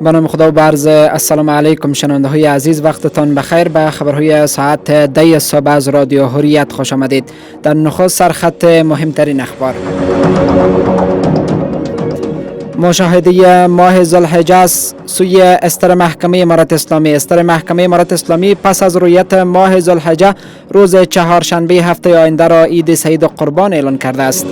به نام خدا و برز السلام علیکم شنونده های عزیز، وقتتان بخیر. به خبرهای ساعت 10 صبح از رادیو حریت خوش آمدید. در نخست سرخط مهمترین اخبار: مشاهده ماه ذوالحجه سوی استر محکمه امارت اسلامی. استر محکمه امارت اسلامی پس از رویت ماه ذوالحجه روز چهارشنبه هفته آینده را عید سعید قربان اعلان کرده است.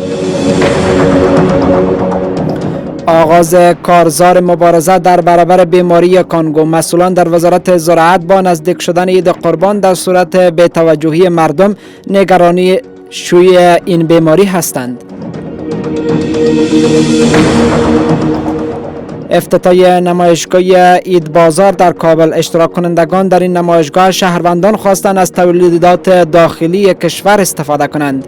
آغاز کارزار مبارزه در برابر بیماری کانگو. مسئولان در وزارت زراعت با نزدیک شدن عید قربان در صورت بی‌توجهی مردم نگرانی شیوع این بیماری هستند. افتتاح نمایشگاه عید بازار در کابل. اشتراک کنندگان در این نمایشگاه شهروندان خواستند از تولیدات داخلی کشور استفاده کنند.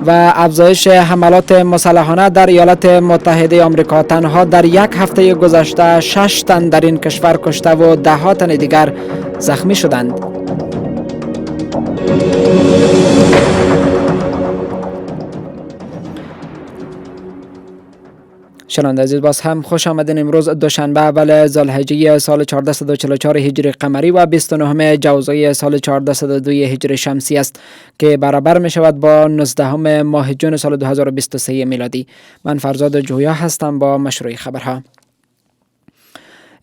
و افزایش حملات مسلحانه در ایالات متحده آمریکا. تنها در یک هفته گذشته 6 تن در این کشور کشته و 10 تن دیگر زخمی شدند. شنونده عزیز، باز هم خوش آمدین. امروز دوشنبه اول ذوالحجه سال 1444 هجری قمری و 29 جوزای سال 1402 هجری شمسی است که برابر می شود با 19 ماه جون سال 2023 میلادی. من فرزاد جویا هستم با مشروع خبرها.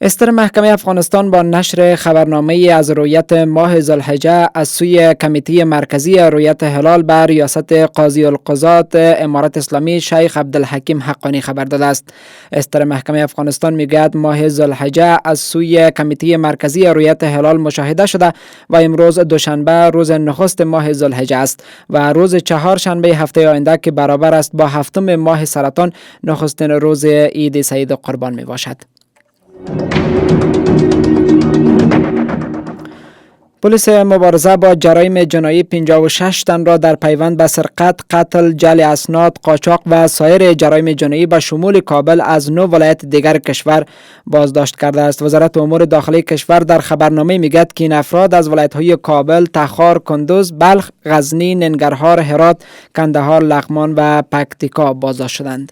استر محکمه افغانستان با نشر خبرنامه از رویت ماه ذوالحجه از سوی کمیته مرکزی رویت هلال بر ریاست قاضی القضات امارت اسلامی شیخ عبدالحکیم حقانی خبر داده است. استر محکمه افغانستان میگوید ماه ذوالحجه از سوی کمیته مرکزی رویت هلال مشاهده شده و امروز دوشنبه روز نخست ماه ذوالحجه است و روز چهارشنبه هفته آینده که برابر است با هفتم ماه سرطان نخستین روز عید سعید قربان می باشد. پلیس مبارزه با جرایم جنایی 56 تن را در پیوند به سرقت، قتل، جعل اسناد، قاچاق و سایر جرایم جنایی به شمول کابل از 9 ولایت دیگر کشور بازداشت کرده است. وزارت امور داخلی کشور در خبرنامه میگوید که این افراد از ولایت‌های کابل، تخار، کندوز، بلخ، غزنی، ننگرهار، هرات، کندهار، لغمان و پکتیکا بازداشت شدند.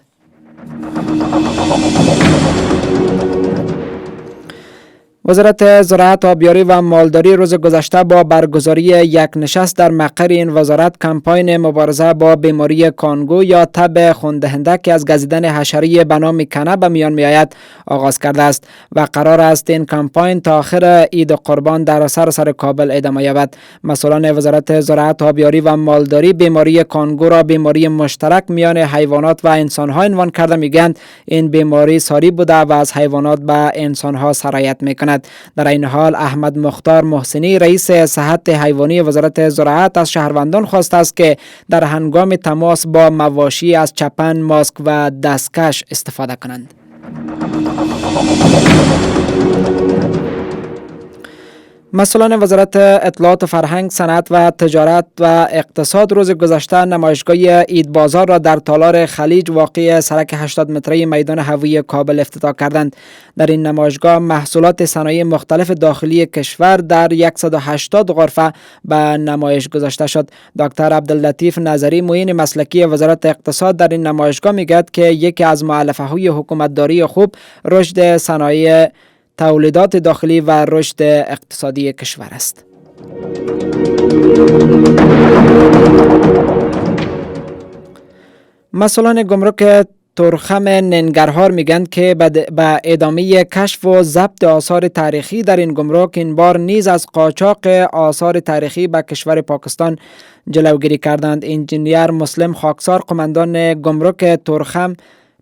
وزارت زراعت، آبیاری و مالداری روز گذشته با برگزاری یک نشست در مقر این وزارت کمپاین مبارزه با بیماری کانگو یا تب خون‌دهنده که از گزیدن حشره به نام کنه به میان میآید آغاز کرده است و قرار است این کمپاین تا آخر عید قربان در سراسر کابل ادامه یابد. مسئولان وزارت زراعت، آبیاری و مالداری بیماری کانگو را بیماری مشترک میان حیوانات و انسان‌ها عنوان کرده میگویند این بیماری ساری بوده و از حیوانات به انسان‌ها سرایت میکند. در این حال احمد مختار محسنی رئیس صحت حیوانی وزارت زراعت از شهروندان خواسته است که در هنگام تماس با مواشی از چپن، ماسک و دستکش استفاده کنند. مسئولان وزارت اطلاعات و فرهنگ، صنعت و تجارت و اقتصاد روز گذشته نمایشگاه عید بازار را در تالار خلیج واقع سرک 80 متری میدان هوایی کابل افتتاح کردند. در این نمایشگاه محصولات صنایع مختلف داخلی کشور در 180 غرفه به نمایش گذاشته شد. دکتر عبداللطیف نظری معین مسلکی وزارت اقتصاد در این نمایشگاه میگوید که یکی از مؤلفه‌های حکومتداری خوب رشد صنایع، تولیدات داخلی و رشد اقتصادی کشور است. مسئولان گمرک تورخم ننگرهار میگند که به ادامه کشف و ضبط آثار تاریخی در این گمرک این بار نیز از قاچاق آثار تاریخی به کشور پاکستان جلوگیری کردند. انجینیر مسلم خاکسار قماندان گمرک تورخم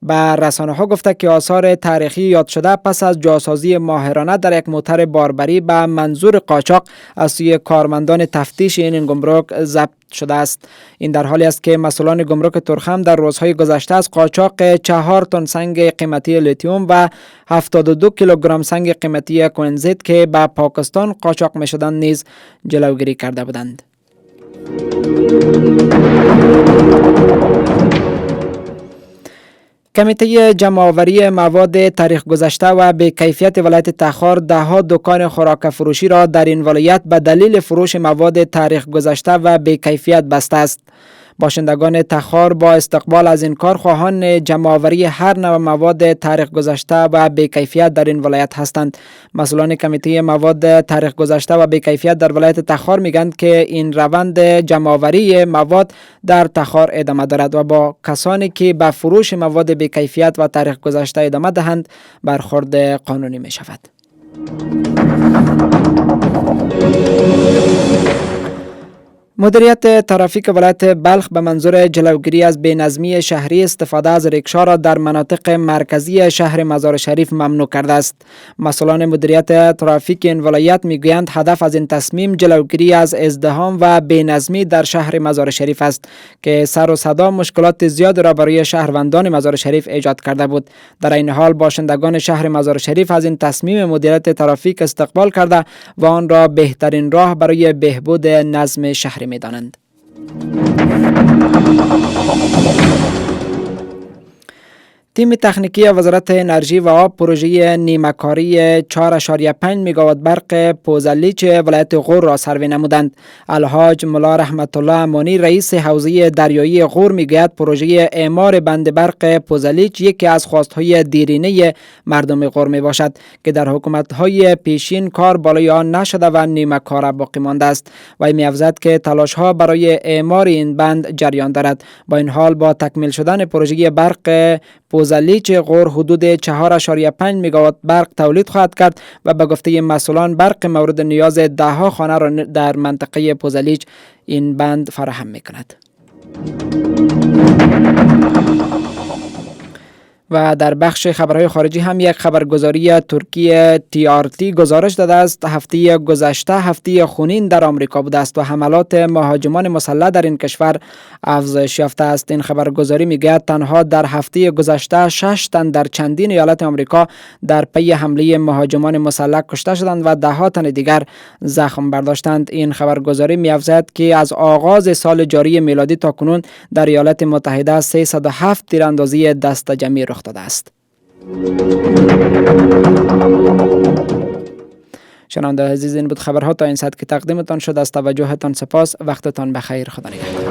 به رسانه ها گفته که آثار تاریخی یاد شده پس از جاسازی ماهرانه در یک موتر باربری به منظور قاچاق از سوی کارمندان تفتیش این گمرک ضبط شده است. این در حالی است که مسئولان گمرک تورخم در روزهای گذشته از قاچاق 4 تن سنگ قیمتی لیتیوم و 72 کیلوگرم سنگ قیمتی کوئنزیت که به پاکستان قاچاق می شدند نیز جلوگیری کرده بودند. کمیته جمع‌آوری مواد تاریخ گذشته و به کیفیت ولایت تخار 10 دکان خوراک فروشی را در این ولایت به دلیل فروش مواد تاریخ گذشته و به کیفیت بسته است. باشندگان تخار با استقبال از این کار خواهان جمع‌آوری هر نوع مواد تاریخ گذشته و بی‌کیفیت در این ولایت هستند. مسئولان کمیته مواد تاریخ گذشته و بی‌کیفیت در ولایت تخار میگند که این روند جمع‌آوری مواد در تخار ادامه دارد و با کسانی که به فروش مواد بی‌کیفیت و تاریخ گذشته ادامه دهند برخورد قانونی می شود. مدیریت ترافیک ولایت بلخ به منظور جلوگیری از بی‌نظمی شهری استفاده از ریکشا را در مناطق مرکزی شهر مزار شریف ممنوع کرده است. مسئولان مدیریت ترافیک این ولایت میگویند هدف از این تصمیم جلوگیری از ازدحام و بی‌نظمی در شهر مزار شریف است که سر و صدا مشکلات زیاد را برای شهروندان مزار شریف ایجاد کرده بود. در این حال باشندگان شهر مزار شریف از این تصمیم مدیریت ترافیک استقبال کرده و آن را بهترین راه برای بهبود نظم شهری می دانند. تیم تکنیکی وزارت انرژی و آب پروژه نیمه‌کاری 4.5 میگاوات برق پوزلیچ ولایت غور را سروی نمودند. الحاج ملا رحمت الله امانی رئیس حوزه دریایی غور میگوید پروژه اعمار بند برق پوزلیچ یکی از خواستهای دیرینه مردم غور می باشد که در حکومت‌های پیشین کار بالای آن نشده و نیمه‌کار باقی مانده است. و می افزاید که تلاش‌ها برای اعمار این بند جریان دارد. با این حال با تکمیل شدن پروژه برق پوزلیچ غور حدود 4.5 میگاوات برق تولید خواهد کرد و به گفته مسئولان برق مورد نیاز دهها خانه را در منطقه پوزلیچ این بند فراهم می‌کند. و در بخش خبرهای خارجی هم یک خبرگزاری ترکی TRT گزارش داده است هفته گذشته هفته خونین در آمریکا بوده است و حملات مهاجمان مسلح در این کشور افزایش یافته است. این خبرگزاری میگوید تنها در هفته گذشته 6 تن در چندین ایالت آمریکا در پی حمله مهاجمان مسلح کشته شدند و دهها تن دیگر زخم برداشتند. این خبرگزاری می‌افزاید که از آغاز سال جاری میلادی تا کنون در ایالات متحده 307 تیراندازی دست جمعی رخ داده است. شنونده عزیز این بود خبرها تا این ساعت که تقدیمتان شد. از توجهتان سپاس. وقتتان بخیر. خدا نگهدار.